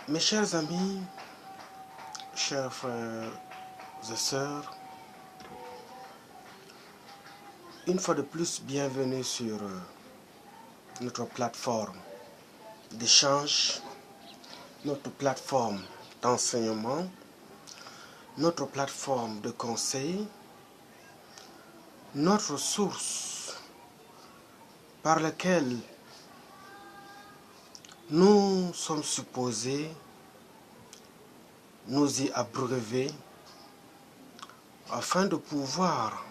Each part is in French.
Mes chers amis, chers frères et sœurs, une fois de plus, bienvenue sur notre plateforme d'échange, notre plateforme d'enseignement, notre plateforme de conseil, notre source par laquelle nous sommes supposés nous y abreuver afin de pouvoir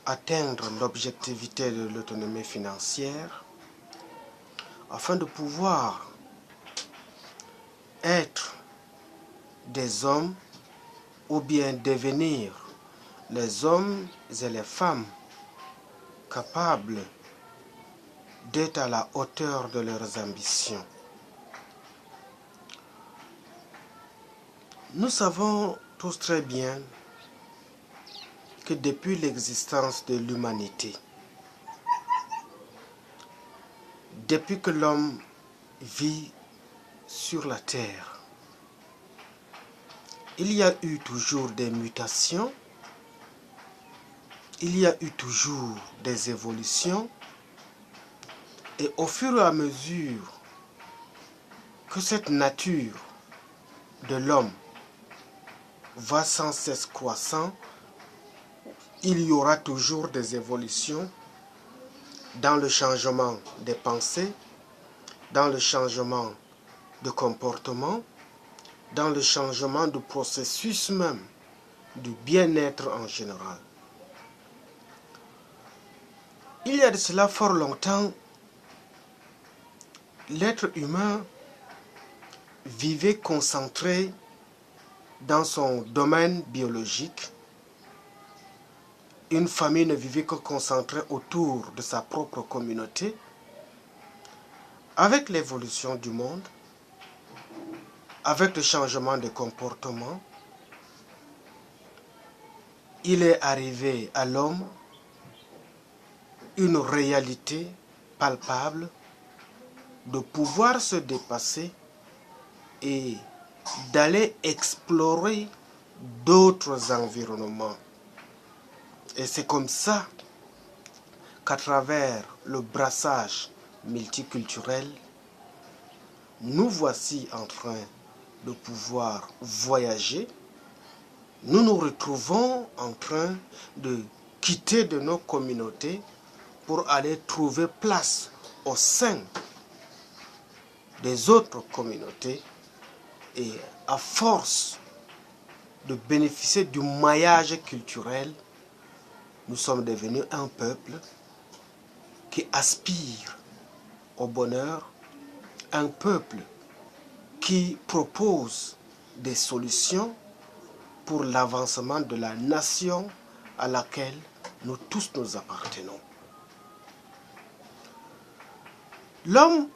atteindre l'objectivité de l'autonomie financière, afin de pouvoir être des hommes ou bien devenir les hommes et les femmes capables d'être à la hauteur de leurs ambitions. Nous savons tous très bien que depuis l'existence de l'humanité, depuis que l'homme vit sur la terre, il y a eu toujours des mutations, il y a eu toujours des évolutions, et au fur et à mesure que cette nature de l'homme va sans cesse croissant, il y aura toujours des évolutions dans le changement des pensées, dans le changement de comportement, dans le changement du processus même du bien-être en général. Il y a de cela fort longtemps, l'être humain vivait concentré dans son domaine biologique. Une famille ne vivait que concentrée autour de sa propre communauté. Avec l'évolution du monde, avec le changement de comportement, il est arrivé à l'homme une réalité palpable de pouvoir se dépasser et d'aller explorer d'autres environnements. Et c'est comme ça qu'à travers le brassage multiculturel, nous voici en train de pouvoir voyager. Nous nous retrouvons en train de quitter de nos communautés pour aller trouver place au sein des autres communautés. Et à force de bénéficier du maillage culturel, nous sommes devenus un peuple qui aspire au bonheur, un peuple qui propose des solutions pour l'avancement de la nation à laquelle nous tous nous appartenons. L'homme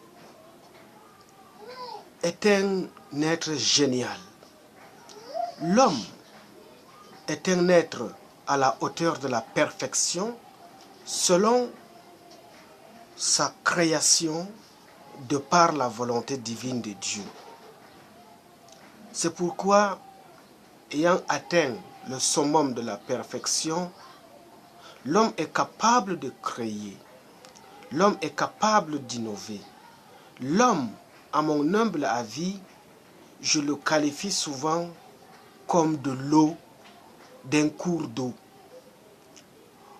est un être génial. L'homme est un être à la hauteur de la perfection selon sa création de par la volonté divine de Dieu. C'est pourquoi, ayant atteint le summum de la perfection, l'homme est capable de créer, l'homme est capable d'innover. L'homme, à mon humble avis, je le qualifie souvent comme de l'eau d'un cours d'eau.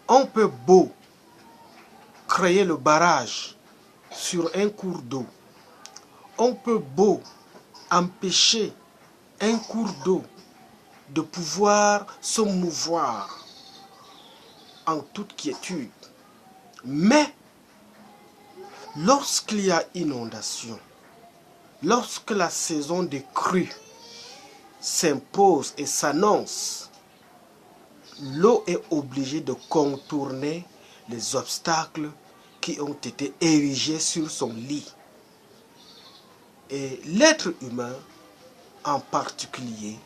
On peut beau créer le barrage sur un cours d'eau, on peut beau empêcher un cours d'eau de pouvoir se mouvoir en toute quiétude. Mais lorsqu'il y a inondation, lorsque la saison des crues s'impose et s'annonce, l'eau est obligée de contourner les obstacles qui ont été érigés sur son lit. Et l'être humain en particulier,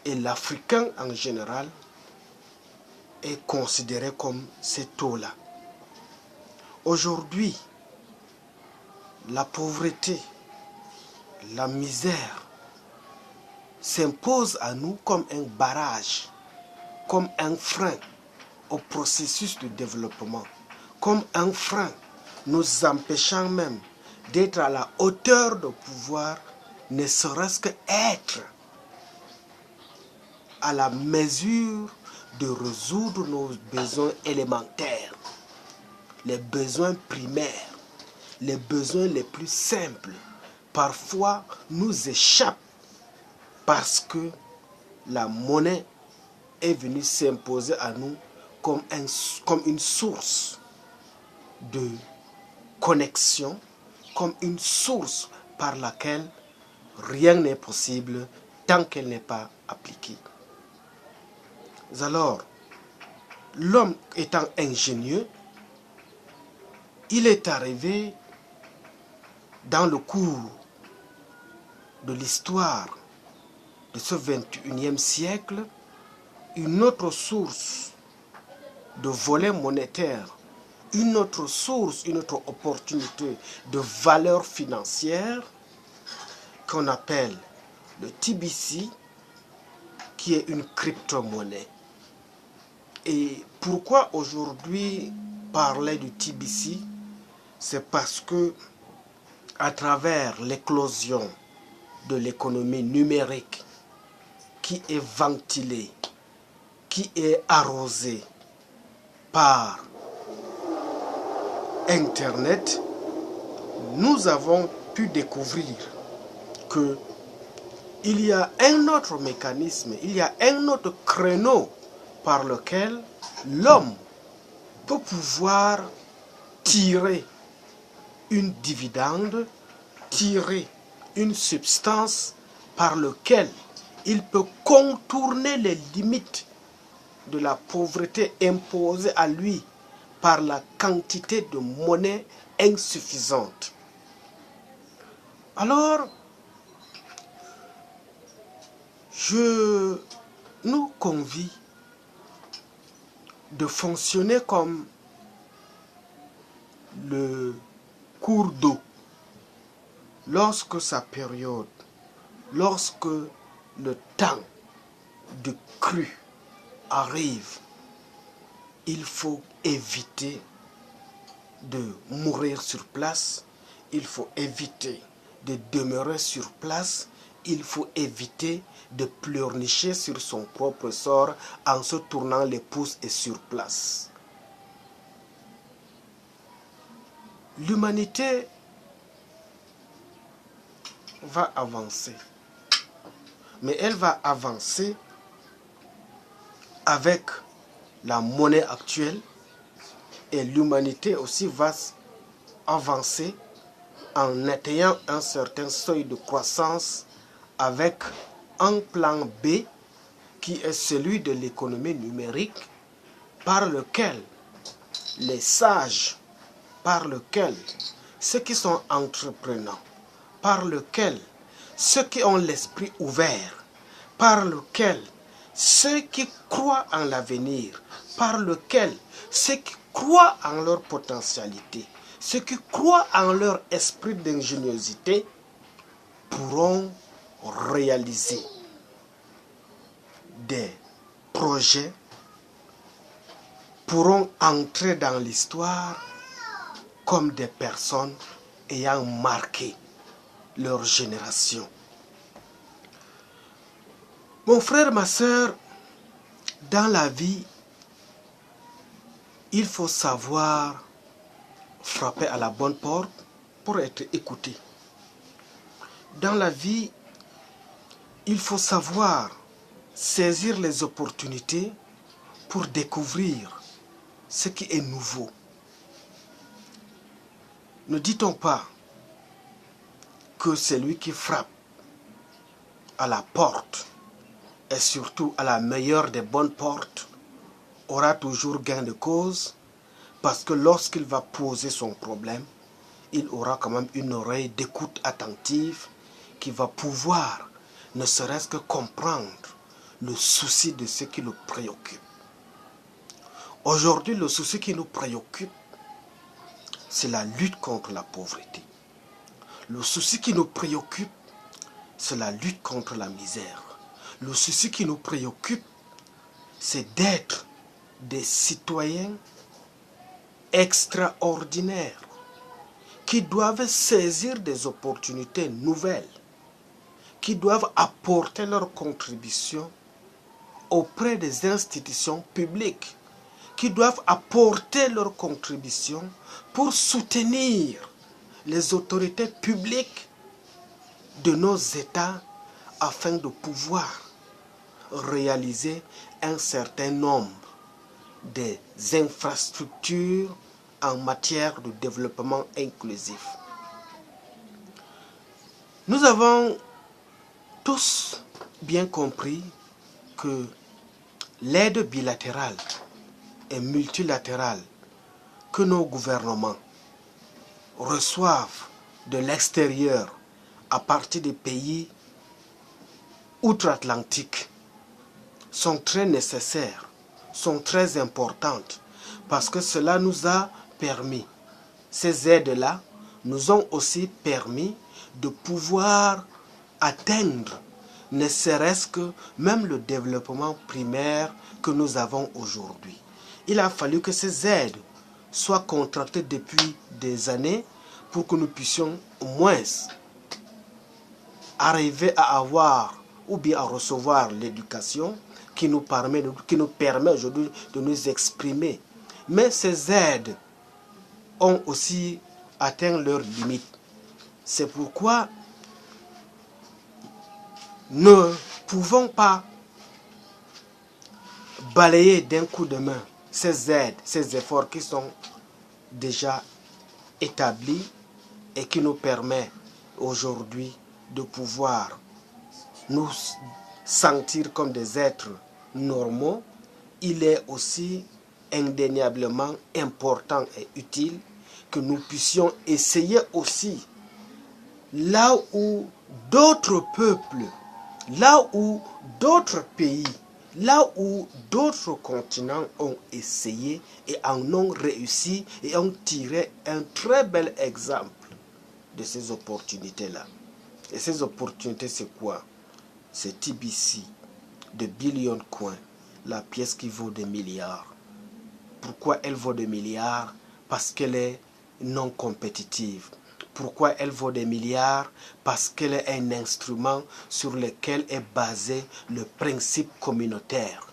et l'Africain en général, est considéré comme cette eau-là. Aujourd'hui, la pauvreté, la misère s'impose à nous comme un barrage, comme un frein au processus de développement, comme un frein nous empêchant même d'être à la hauteur de pouvoir, ne serait-ce qu'être à la mesure de résoudre nos besoins élémentaires, les besoins primaires, les besoins les plus simples, parfois nous échappent parce que la monnaie est venue s'imposer à nous comme une source de connexion, comme une source par laquelle rien n'est possible tant qu'elle n'est pas appliquée. Alors, l'homme étant ingénieux, il est arrivé dans le cours de l'histoire de ce 21e siècle une autre source de volet monétaire, une autre source, une autre opportunité de valeur financière qu'on appelle le TBC, qui est une crypto-monnaie. Et pourquoi aujourd'hui parler du TBC? C'est parce que à travers l'éclosion de l'économie numérique qui est ventilée, qui est arrosée par Internet, nous avons pu découvrir que il y a un autre mécanisme, il y a un autre créneau par lequel l'homme peut pouvoir tirer une dividende, tirer une substance par lequel il peut contourner les limites de la pauvreté imposée à lui par la quantité de monnaie insuffisante. Alors, je nous convie de fonctionner comme le cours d'eau. Lorsque sa période, lorsque le temps de crue arrive, il faut éviter de mourir sur place, il faut éviter de demeurer sur place, il faut éviter de pleurnicher sur son propre sort en se tournant les pouces et sur place. L'humanité va avancer, mais elle va avancer avec la monnaie actuelle, et l'humanité aussi va avancer en atteignant un certain seuil de croissance avec un plan B qui est celui de l'économie numérique, par lequel les sages, par lequel ceux qui sont entreprenants, par lequel ceux qui ont l'esprit ouvert, par lequel ceux qui croient en l'avenir, par lequel ceux qui croient en leur potentialité, ceux qui croient en leur esprit d'ingéniosité pourront réaliser des projets, pourront entrer dans l'histoire comme des personnes ayant marqué leur génération. Mon frère, ma soeur, dans la vie, il faut savoir frapper à la bonne porte pour être écouté. Dans la vie, il faut savoir saisir les opportunités pour découvrir ce qui est nouveau. Ne dit-on pas que celui qui frappe à la porte, et surtout à la meilleure des bonnes portes, aura toujours gain de cause, parce que lorsqu'il va poser son problème, il aura quand même une oreille d'écoute attentive qui va pouvoir ne serait-ce que comprendre le souci de ce qui le préoccupe. Aujourd'hui, le souci qui nous préoccupe, c'est la lutte contre la pauvreté. Le souci qui nous préoccupe, c'est la lutte contre la misère. Le souci qui nous préoccupe, c'est d'être des citoyens extraordinaires qui doivent saisir des opportunités nouvelles, qui doivent apporter leur contribution auprès des institutions publiques, qui doivent apporter leur contribution pour soutenir les autorités publiques de nos États afin de pouvoir réaliser un certain nombre des infrastructures en matière de développement inclusif. Nous avons tous bien compris que l'aide bilatérale et multilatérale que nos gouvernements reçoivent de l'extérieur à partir des pays outre-Atlantique sont très nécessaires, sont très importantes, parce que cela nous a permis, ces aides-là nous ont aussi permis de pouvoir atteindre, ne serait-ce que même le développement primaire que nous avons aujourd'hui. Il a fallu que ces aides soient contractées depuis des années pour que nous puissions au moins arriver à avoir ou bien à recevoir l'éducation qui nous permet aujourd'hui de nous exprimer. Mais ces aides ont aussi atteint leurs limites. C'est pourquoi nous ne pouvons pas balayer d'un coup de main ces aides, ces efforts qui sont déjà établis et qui nous permettent aujourd'hui de pouvoir nous sentir comme des êtres normaux. Il est aussi indéniablement important et utile que nous puissions essayer aussi, là où d'autres peuples, là où d'autres pays, là où d'autres continents ont essayé et en ont réussi et ont tiré un très bel exemple de ces opportunités-là. Et ces opportunités, c'est quoi? C'est TBC, de Billion Coin, la pièce qui vaut des milliards. Pourquoi elle vaut des milliards? Parce qu'elle est non compétitive. Pourquoi elle vaut des milliards? Parce qu'elle est un instrument sur lequel est basé le principe communautaire.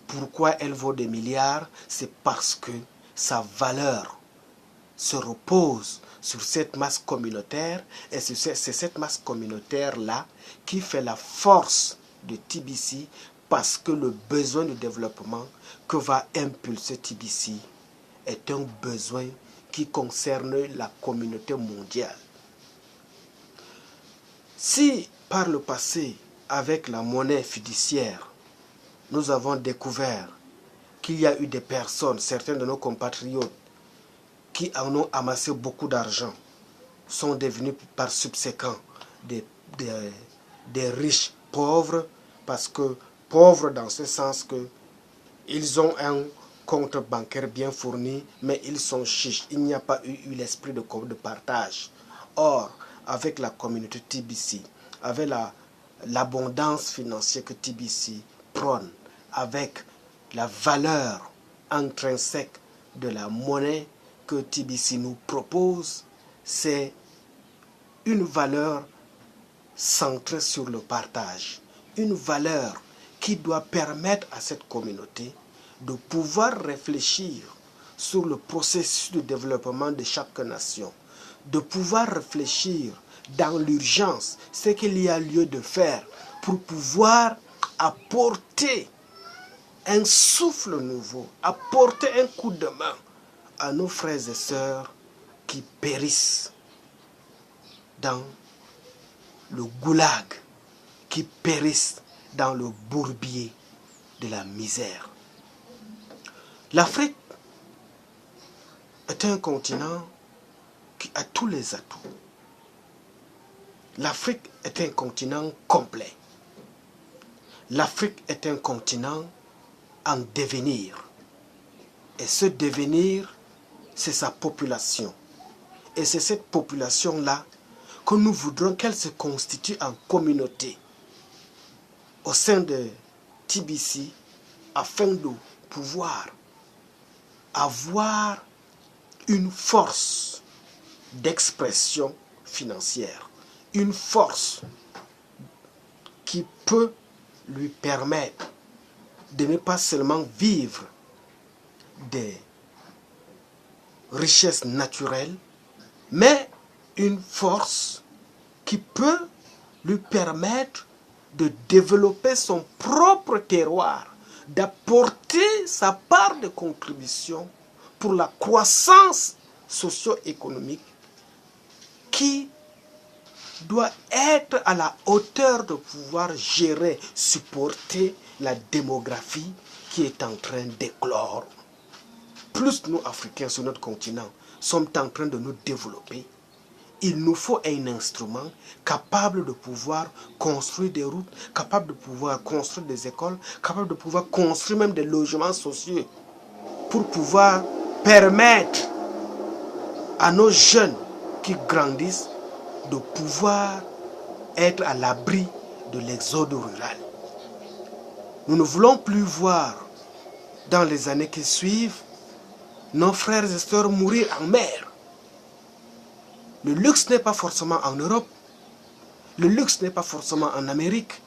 Pourquoi elle vaut des milliards? C'est parce que sa valeur se repose sur cette masse communautaire et c'est cette masse communautaire-là qui fait la force de TBC, parce que le besoin de développement que va impulser TBC est un besoin qui concerne la communauté mondiale. Si par le passé, avec la monnaie fiduciaire, nous avons découvert qu'il y a eu des personnes, certains de nos compatriotes, qui en ont amassé beaucoup d'argent, sont devenus par subséquent des riches pauvres, parce que pauvres dans ce sens que ils ont un compte bancaire bien fourni, mais ils sont chiches. Il n'y a pas eu l'esprit de partage. Or, avec la communauté TBC, avec l'abondance financière que TBC prône, avec la valeur intrinsèque de la monnaie que TBC nous propose, c'est une valeur centrée sur le partage, une valeur qui doit permettre à cette communauté de pouvoir réfléchir sur le processus de développement de chaque nation, de pouvoir réfléchir dans l'urgence ce qu'il y a lieu de faire pour pouvoir apporter un souffle nouveau, apporter un coup de main à nos frères et sœurs qui périssent dans le goulag, qui périssent dans le bourbier de la misère. L'Afrique est un continent qui a tous les atouts. L'Afrique est un continent complet. L'Afrique est un continent en devenir. Et ce devenir, c'est sa population. Et c'est cette population-là que nous voudrons qu'elle se constitue en communauté au sein de TBC afin de pouvoir avoir une force d'expression financière, une force qui peut lui permettre de ne pas seulement vivre des richesses naturelles, mais une force qui peut lui permettre de développer son propre terroir, d'apporter sa part de contribution pour la croissance socio-économique qui doit être à la hauteur de pouvoir gérer, supporter la démographie qui est en train d'éclore. Plus nous, Africains, sur notre continent, sommes en train de nous développer, il nous faut un instrument capable de pouvoir construire des routes, capable de pouvoir construire des écoles, capable de pouvoir construire même des logements sociaux pour pouvoir permettre à nos jeunes qui grandissent de pouvoir être à l'abri de l'exode rural. Nous ne voulons plus voir dans les années qui suivent nos frères et sœurs mourir en mer. Le luxe n'est pas forcément en Europe, le luxe n'est pas forcément en Amérique,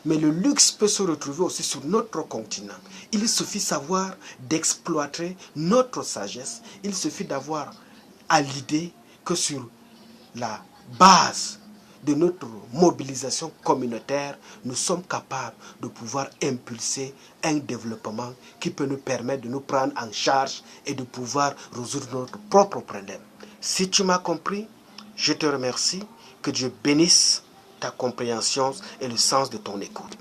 mais le luxe peut se retrouver aussi sur notre continent. Il suffit savoir d'exploiter notre sagesse, il suffit d'avoir à l'idée que sur la base de notre mobilisation communautaire, nous sommes capables de pouvoir impulser un développement qui peut nous permettre de nous prendre en charge et de pouvoir résoudre notre propre problème. Si tu m'as compris, je te remercie. Que Dieu bénisse ta compréhension et le sens de ton écoute.